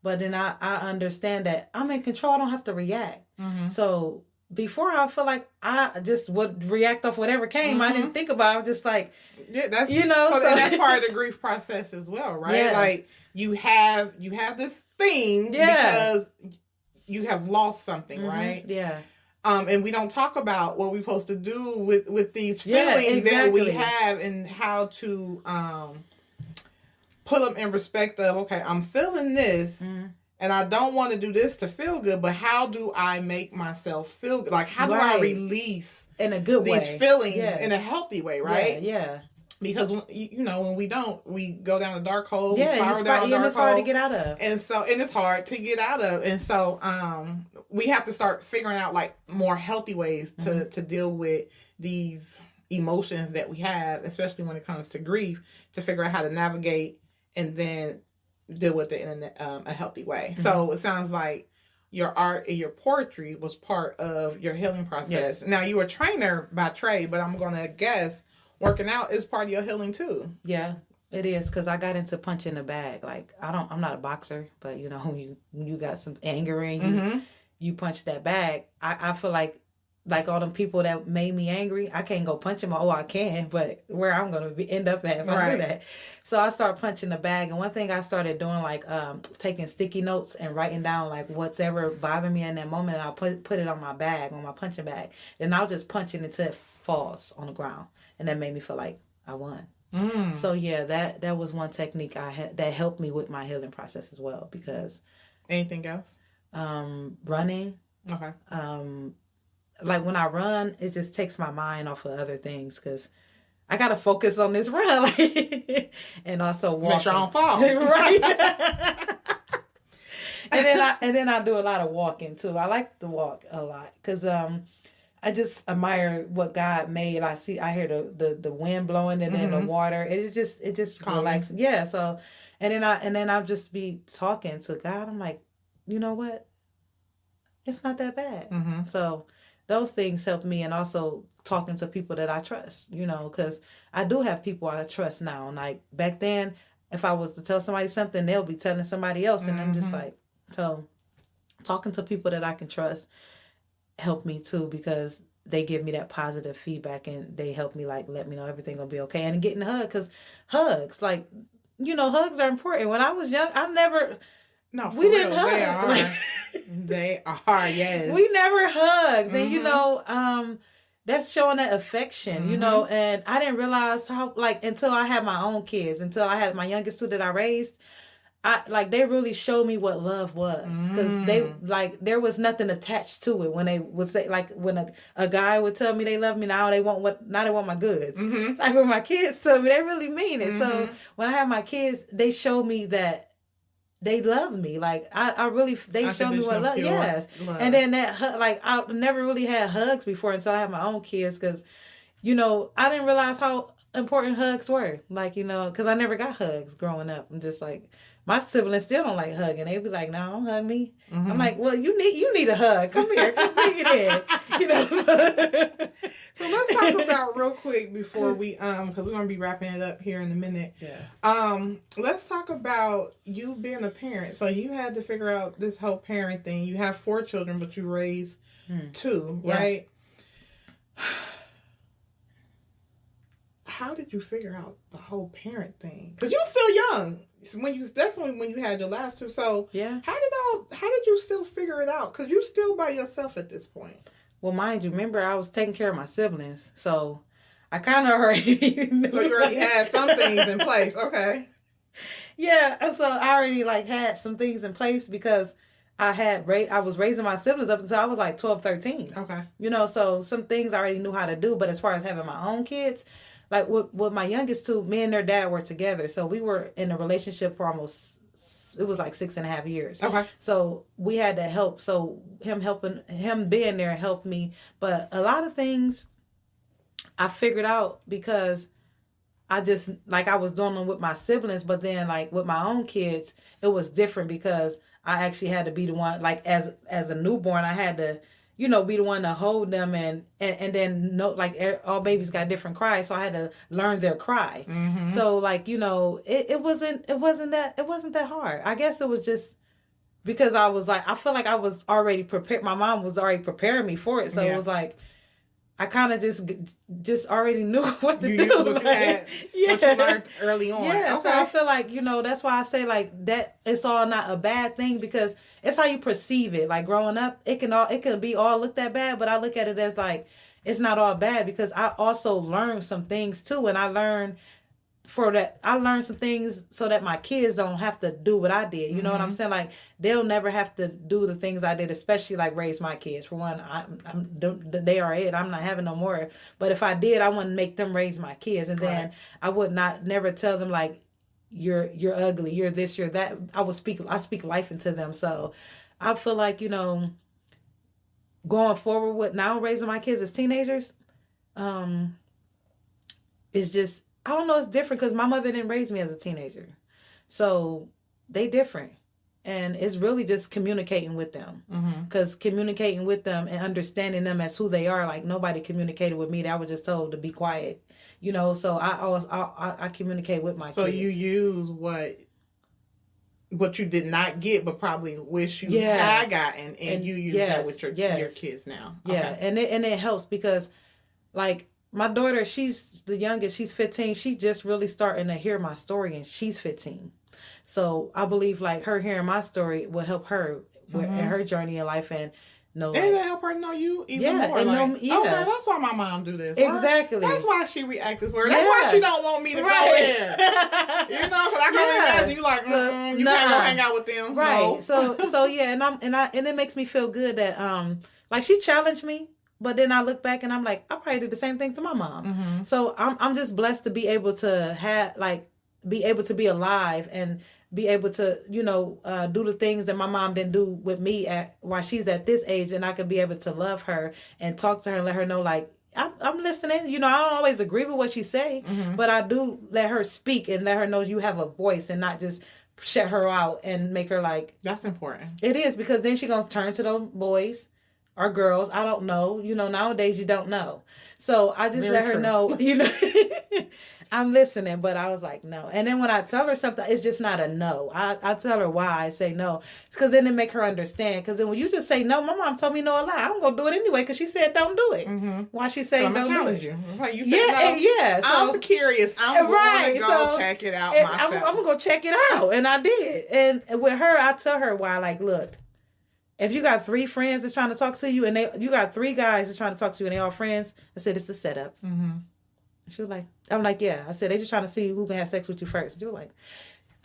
but then I understand that I'm in control. I don't have to react. Mm-hmm. So before, I feel like I just would react off whatever came. Mm-hmm. I didn't think about it. I'm just like, that's so that's part of the grief process as well, right? Yeah. Like you have this thing because you have lost something, right? Yeah. And we don't talk about what we're supposed to do with these feelings that we have, and how to put them in respect of, okay, I'm feeling this, and I don't want to do this to feel good, but how do I make myself feel good? Like, how do I release in a good way these feelings in a healthy way, right? Yeah. Because when we don't, we go down a dark hole. Yeah, and it's hard to get out of. And it's hard to get out of. And so we have to start figuring out like more healthy ways to deal with these emotions that we have, especially when it comes to grief, to figure out how to navigate and then deal with it in a healthy way. Mm-hmm. So it sounds like your art and your poetry was part of your healing process. Yes. Now, you were a trainer by trade, but I'm going to guess working out is part of your healing too. Yeah, it is, because I got into punching the bag. Like, I'm not a boxer, but when you got some anger in you, you punch that bag. I feel like all them people that made me angry, I can't go punch them. I can, but where I'm going to end up at if I do that. So I started punching the bag. And one thing I started doing, like taking sticky notes and writing down like what's ever bothering me in that moment. And I'll put it on my bag, on my punching bag. And I'll just punch it until it falls on the ground. And that made me feel like I won. So yeah, that was one technique I had that helped me with my healing process as well. Because anything else? Running. Okay. Like when I run, it just takes my mind off of other things, because I gotta focus on this run, like, and also walking. Make sure I don't fall. Right. and then I do a lot of walking too. I like to walk a lot because I just admire what God made. I hear the wind blowing and then the water. It just relaxes. Yeah. So and then I'll just be talking to God. I'm like, you know what? It's not that bad. So those things help me, and also talking to people that I trust, because I do have people I trust now. Like back then, if I was to tell somebody something, they'll be telling somebody else. And I'm just like, so talking to people that I can trust help me too, because they give me that positive feedback and they help me, like, let me know everything gonna be okay. And getting a hug, because hugs, like, hugs are important. When I was young, No, we didn't real, hug. they are. They are, yes. We never hugged. And, that's showing that affection, and I didn't realize how, like, until I had my own kids, until I had my youngest two that I raised, they really showed me what love was, because they, like, there was nothing attached to it when they would say, like, when a guy would tell me they love me, now they want my goods. Like when my kids tell me, they really mean it. So when I had my kids, they showed me that they love me. Like, they showed me what love. Yes. Love. And then I never really had hugs before until I had my own kids, because, I didn't realize how important hugs were. Like, because I never got hugs growing up. I'm just like, my siblings still don't like hugging. They be like, no, don't hug me. I'm like, well, you need a hug. Come here, come bring it in. So let's talk about real quick before we because we're gonna be wrapping it up here in a minute. Yeah. Let's talk about you being a parent. So you had to figure out this whole parent thing. You have 4 children, but you raised 2, right? How did you figure out the whole parent thing? Because you were still young that's when you had your last 2. So yeah, how did you still figure it out? Because you still by yourself at this point. Well, mind you, remember I was taking care of my siblings, so I kind of already knew. So you already had some things in place, okay? Yeah, so I already had some things in place, because I was raising my siblings up until I was like 12, 13. Okay. So some things I already knew how to do, but as far as having my own kids, like with my youngest 2, me and their dad were together. So we were in a relationship for it was like 6.5 years. Okay. So we had to help. So him being there helped me. But a lot of things I figured out because I just, I was doing them with my siblings, but then with my own kids, it was different, because I actually had to be the one, as a newborn, I had to, be the one to hold them and then know, all babies got different cries. So I had to learn their cry. So it wasn't that hard. I guess it was just because I feel like I was already prepared. My mom was already preparing me for it. So it was I kind of just already knew what to do. You looked at what you learned early on. Yeah, okay. So I feel like, that's why I say that it's all not a bad thing, because it's how you perceive it. Like growing up, it can be all looked at bad, but I look at it as it's not all bad, because I also learned some things too, and I learned some things so that my kids don't have to do what I did. You know what I'm saying? They'll never have to do the things I did, especially raise my kids. For one, they are it. I'm not having no more. But if I did, I wouldn't make them raise my kids. And then I would never tell them you're ugly, you're this, you're that. I speak life into them. So I feel like, going forward with now raising my kids as teenagers, it's just, I don't know, it's different, because my mother didn't raise me as a teenager. So they different. And it's really just communicating with them. Because communicating with them and understanding them as who they are, nobody communicated with me. I was just told to be quiet. So I communicate with my kids. So you use what you did not get, but probably wish you had gotten, and you use that with your kids now. Yeah, okay. and it helps, because my daughter, she's the youngest, she's 15. She just really starting to hear my story, and she's 15. So I believe her hearing my story will help her in her journey in life, and know. And it help her know you even more. Okay, that's why my mom do this. Exactly. Or, that's why she react this way. That's why she don't want me to go in. Because I can imagine you you can't go hang out with them. Right. No. So yeah, and it makes me feel good that she challenged me. But then I look back and I'm like, I probably do the same thing to my mom. So I'm just blessed to be able to have be able to be alive and be able to, do the things that my mom didn't do with me while she's at this age, and I could be able to love her and talk to her and let her know, like, I'm listening. I don't always agree with what she say, but I do let her speak and let her know you have a voice and not just shut her out and make her like. That's important. It is, because then she gonna turn to those boys or girls. I don't know. Nowadays you don't know. So I just let her know, I'm listening, but I was like, no. And then when I tell her something, it's just not a no. I tell her why I say no. Because then it make her understand. Because then when you just say no, my mom told me no a lot. I'm going to do it anyway because she said don't do it. Why she say don't do it? You. Like you said no. Yeah. So, I'm curious. I'm going to go check it out myself. I'm going to go check it out. And I did. And with her, I tell her why, like, look, if you got 3 friends that's trying to talk to you and you got 3 guys that's trying to talk to you and they all friends, I said, it's a setup. She was like, I'm like, yeah. I said, they just trying to see who can have sex with you first. And she was like,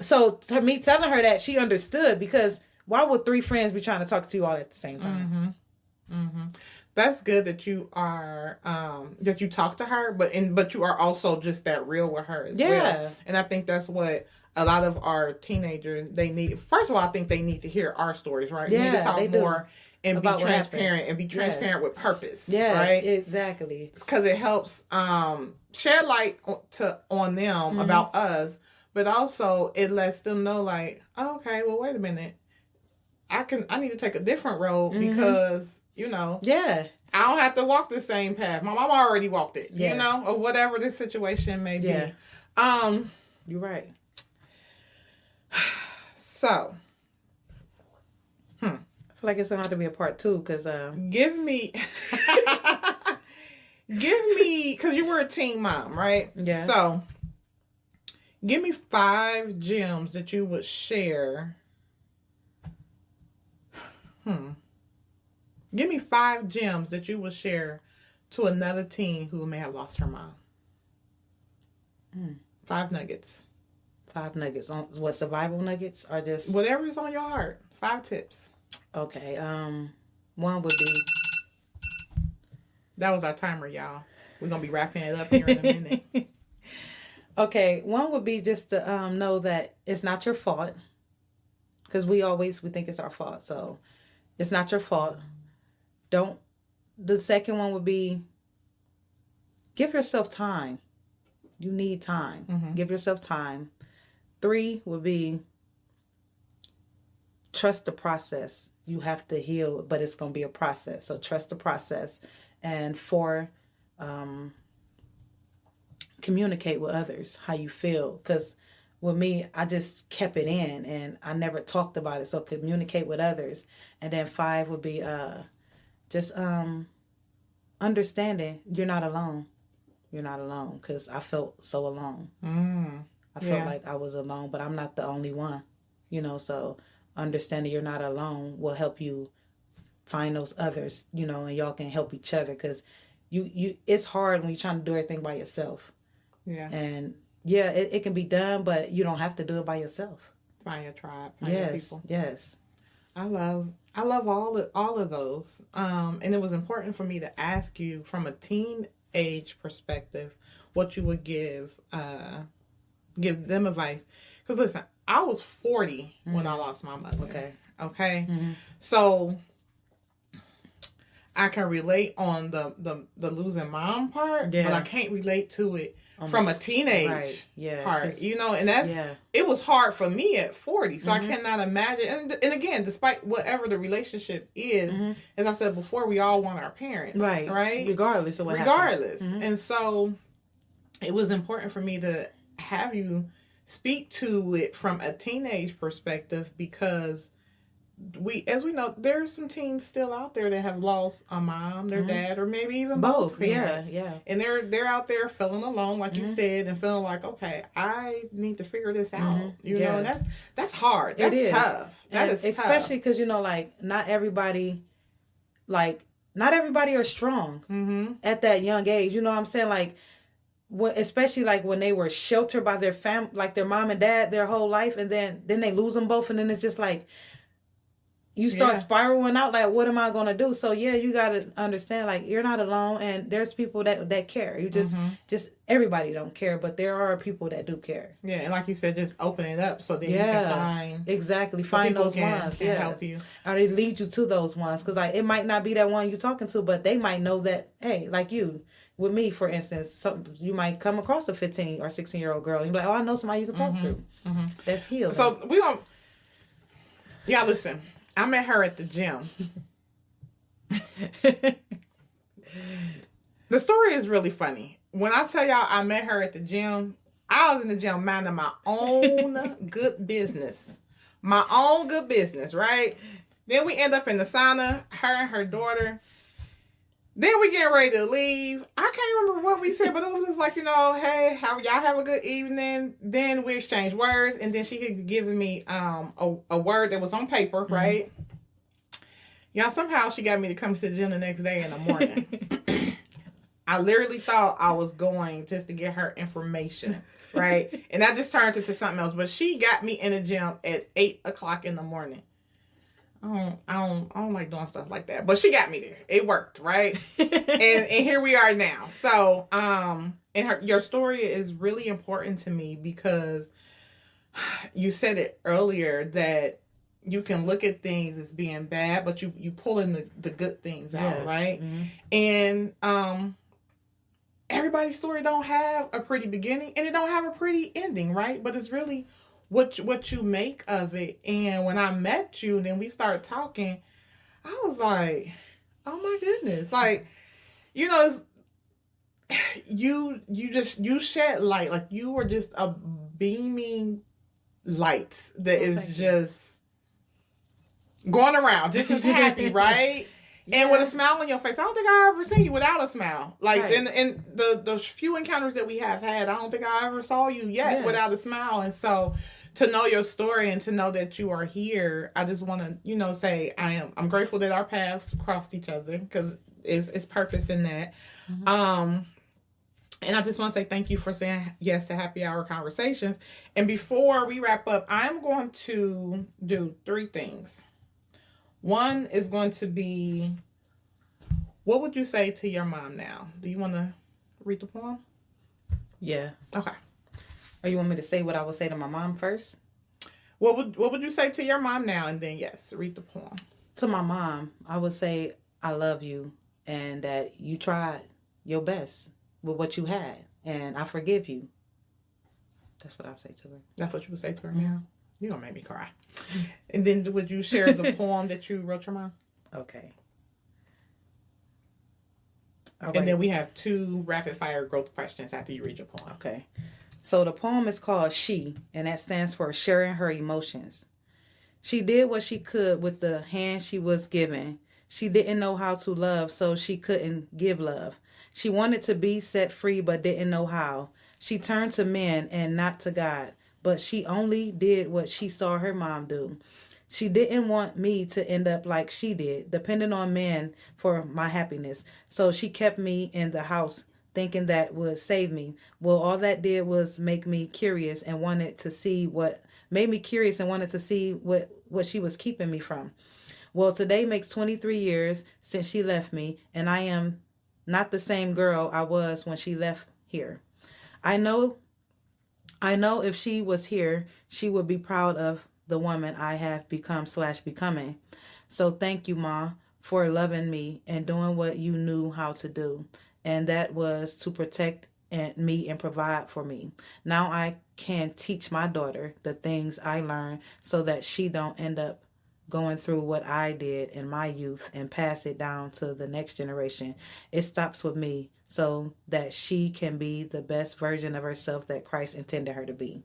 so to me telling her that, she understood, because why would 3 friends be trying to talk to you all at the same time? That's good that you are, that you talk to her, but you are also just that real with her as well. And I think that's what a lot of our teenagers, they need. First of all, I think they need to hear our stories, right? Yeah, we need to talk more and about be transparent and be transparent with purpose. Yes, right? Exactly. Because it helps shed light on them about us, but also it lets them know, like, oh, okay, well, wait a minute, I need to take a different road because I don't have to walk the same path. My mom already walked it, or whatever the situation may be. You're right. So, I feel like it's gonna have to be a part 2 because give me, because you were a teen mom, right? Yeah. So, give me 5 gems that you would share. Give me 5 gems that you would share to another teen who may have lost her mom. 5 nuggets. 5 nuggets. What, survival nuggets or just whatever's on your heart? 5 tips. Okay. One would be. That was our timer, y'all. We're gonna be wrapping it up here in a minute. Okay, one would be just to know that it's not your fault, because we think it's our fault. So it's not your fault. The second one would be give yourself time. You need time. Give yourself time. 3 would be trust the process. You have to heal, but it's going to be a process. So trust the process. And 4, communicate with others how you feel. Because with me, I just kept it in and I never talked about it. So communicate with others. And then 5 would be just understanding you're not alone. You're not alone, because I felt so alone. I felt like I was alone, but I'm not the only one. So understanding you're not alone will help you find those others, and y'all can help each other, because it's hard when you're trying to do everything by yourself. Yeah. And it can be done, but you don't have to do it by yourself. Find your tribe, find your people. Yes. I love all of those. And it was important for me to ask you from a teenage perspective what you would give them advice. Because listen, I was 40 when I lost my mother. Okay. So I can relate on the losing mom part, but I can't relate to it from a teenage part. And that's it was hard for me at 40. So I cannot imagine. And again, despite whatever the relationship is, as I said before, we all want our parents. Right. Regardless of what happens. And so it was important for me to have you speak to it from a teenage perspective, because as we know, there's some teens still out there that have lost a mom, their dad, or maybe even both parents. And they're out there feeling alone, like you said, and feeling like, okay, I need to figure this out. Know, and that's hard. That's tough. That is especially because not everybody are strong at that young age. You know what I'm saying? Like, especially like when they were sheltered by their family, like their mom and dad, their whole life, and then they lose them both, and then it's just like, you start spiraling out like, what am I going to do? So yeah, you got to understand, like, you're not alone, and there's people that care. You just everybody don't care, but there are people that do care. Yeah, and like you said, just open it up so then you can find exactly find those ones. Can help you, or they lead you to those ones, because like it might not be that one you're talking to, but they might know that, hey, like you. With me, for instance, you might come across a 15 or 16-year-old girl and you're like, oh, I know somebody you can talk to. That's healed. So we don't. Yeah, listen. I met her at the gym. The story is really funny. When I tell y'all I met her at the gym, I was in the gym minding my own good business. My own good business, right? Then we end up in the sauna, her and her daughter. Then we get ready to leave. I can't remember what we said, but it was just like, hey, y'all have a good evening. Then we exchanged words, and then she had given me a word that was on paper, right? Y'all, somehow she got me to come to the gym the next day in the morning. I literally thought I was going just to get her information, right? And I just turned it to something else. But she got me in the gym at 8 o'clock in the morning. I don't like doing stuff like that, but she got me there. It worked, right? and here we are now. So, and your story is really important to me because you said it earlier that you can look at things as being bad, but you pull in the good things out, right? And everybody's story don't have a pretty beginning and it don't have a pretty ending, right? But it's really what you make of it. And when I met you, then we started talking, I was like, oh my goodness. Like, you shed light. Like, you were just a beaming light that is just going around, just as happy, right? Yeah. And with a smile on your face. I don't think I ever seen you without a smile. Like, right. in the few encounters that we have had, I don't think I ever saw you yet without a smile. And so to know your story and to know that you are here, I just want to, say I'm grateful that our paths crossed each other, because it's purpose in that. And I just want to say thank you for saying yes to Happy Hour Conversations. And before we wrap up, I'm going to do 3 things. One is going to be, what would you say to your mom now? Do you want to read the poem? Yeah. Okay. Or you want me to say what I would say to my mom first? What would you say to your mom now? And then, yes, read the poem. To my mom, I would say I love you and that you tried your best with what you had. And I forgive you. That's what I'll say to her. That's what you would say to her now? You're going to make me cry. And then would you share the poem that you wrote your mom? Okay. And then we have 2 rapid fire growth questions after you read your poem. Okay. So the poem is called She, and that stands for sharing her emotions. She did what she could with the hand she was given. She didn't know how to love, so she couldn't give love. She wanted to be set free, but didn't know how. She turned to men and not to God, but she only did what she saw her mom do. She didn't want me to end up like she did, depending on men for my happiness. So she kept me in the house, thinking that would save me. Well, all that did was make me curious and wanted to see what she was keeping me from. Well, today makes 23 years since she left me, and I am not the same girl I was when she left here. I know if she was here, she would be proud of the woman I have become/becoming. So thank you, Ma, for loving me and doing what you knew how to do. And that was to protect me and provide for me. Now I can teach my daughter the things I learned so that she don't end up going through what I did in my youth and pass it down to the next generation. It stops with me so that she can be the best version of herself that Christ intended her to be.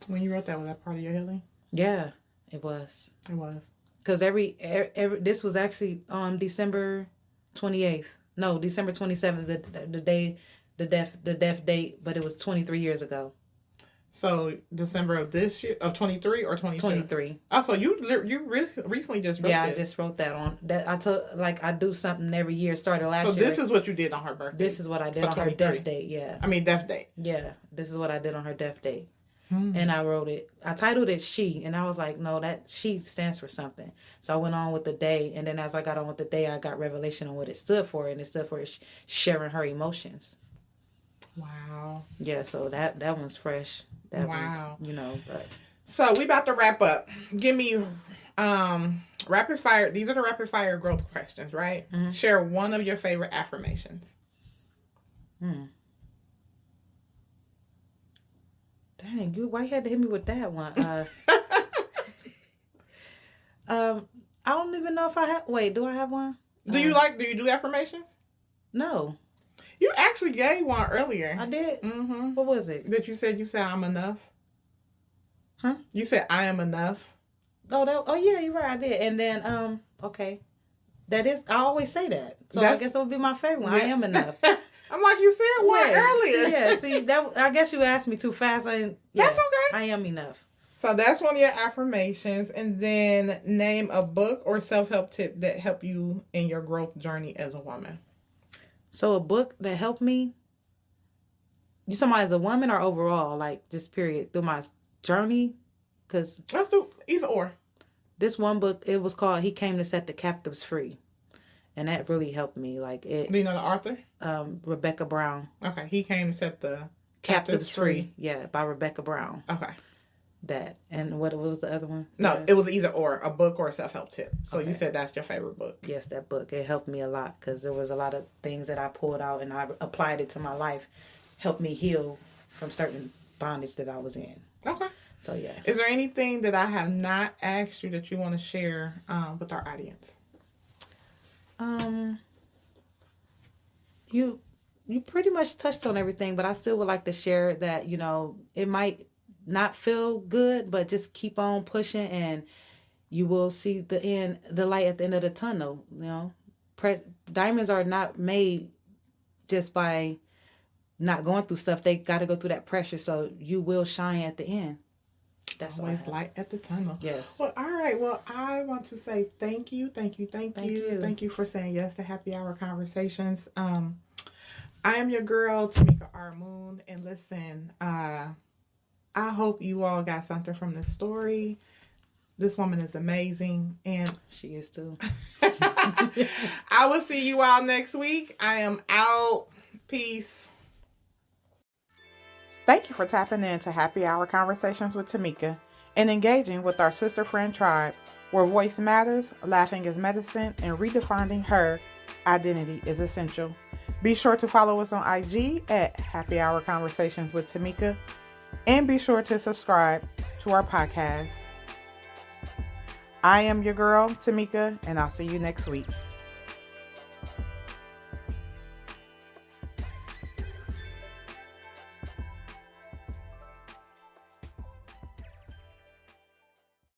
When you wrote that, was that part of your healing? Yeah, it was. It was. Because this was actually on December 28th. No, December 27th, the day, the death date, but it was 23 years ago. So December of this year, of 23 or 22? 23. Oh, so you recently just wrote this? Yeah, I just wrote that on. That I do something every year. Started last year. So this is what you did on her birthday? This is what I did on her death date, yeah. I mean, death date. Yeah, this is what I did on her death date. And I titled it She, and I was like, no, that she stands for something. So I went on with the day, and then as I got on with the day, I got revelation on what it stood for, and it stood for sharing her emotions. Wow. Yeah, so that one's fresh. That wow. One's, but. So we about to wrap up. Give me rapid fire. These are the rapid fire growth questions, right? Mm-hmm. Share one of your favorite affirmations. Dang, why you had to hit me with that one? I don't even know if I have. Wait, do I have one? Do you do affirmations? No. You actually gave one earlier. I did? Mm-hmm. What was it? That you said I'm enough. Huh? You said I am enough. Oh yeah, you're right. I did. And then okay, that is. I always say that, so I guess it would be my favorite one. Yeah. I am enough. I'm like, you said one earlier. See that. I guess you asked me too fast. That's okay. I am enough. So that's one of your affirmations, and then name a book or self-help tip that helped you in your growth journey as a woman. So a book that helped me. You talking about as a woman or overall, like just period through my journey? Because let's do either or. This one book, it was called "He Came to Set the Captives Free," and that really helped me. Like it. Do you know the author? Rebecca Brown. Okay, He Came to Set the Captives Free. Yeah, by Rebecca Brown. Okay. That and what was the other one? No, it was either or, a book or a self-help tip. So you said that's your favorite book. Yes, that book. It helped me a lot because there was a lot of things that I pulled out and I applied it to my life, helped me heal from certain bondage that I was in. Okay. So yeah. Is there anything that I have not asked you that you want to share with our audience? You pretty much touched on everything, but I still would like to share that, it might not feel good, but just keep on pushing and you will see the light at the end of the tunnel. Diamonds are not made just by not going through stuff. They got to go through that pressure, so you will shine at the end. That's always light at the tunnel. Yes. Well, all right. Well, I want to say thank you for saying yes to Happy Hour Conversations. I am your girl, Tamekia R. Moon, and listen, I hope you all got something from this story. This woman is amazing, and she is too. I will see you all next week. I am out. Peace. Thank you for tapping in to Happy Hour Conversations with Tamekia and engaging with our sister friend tribe, where voice matters, laughing is medicine, and redefining her identity is essential. Be sure to follow us on IG at Happy Hour Conversations with Tamekia, and be sure to subscribe to our podcast. I am your girl, Tamekia, and I'll see you next week.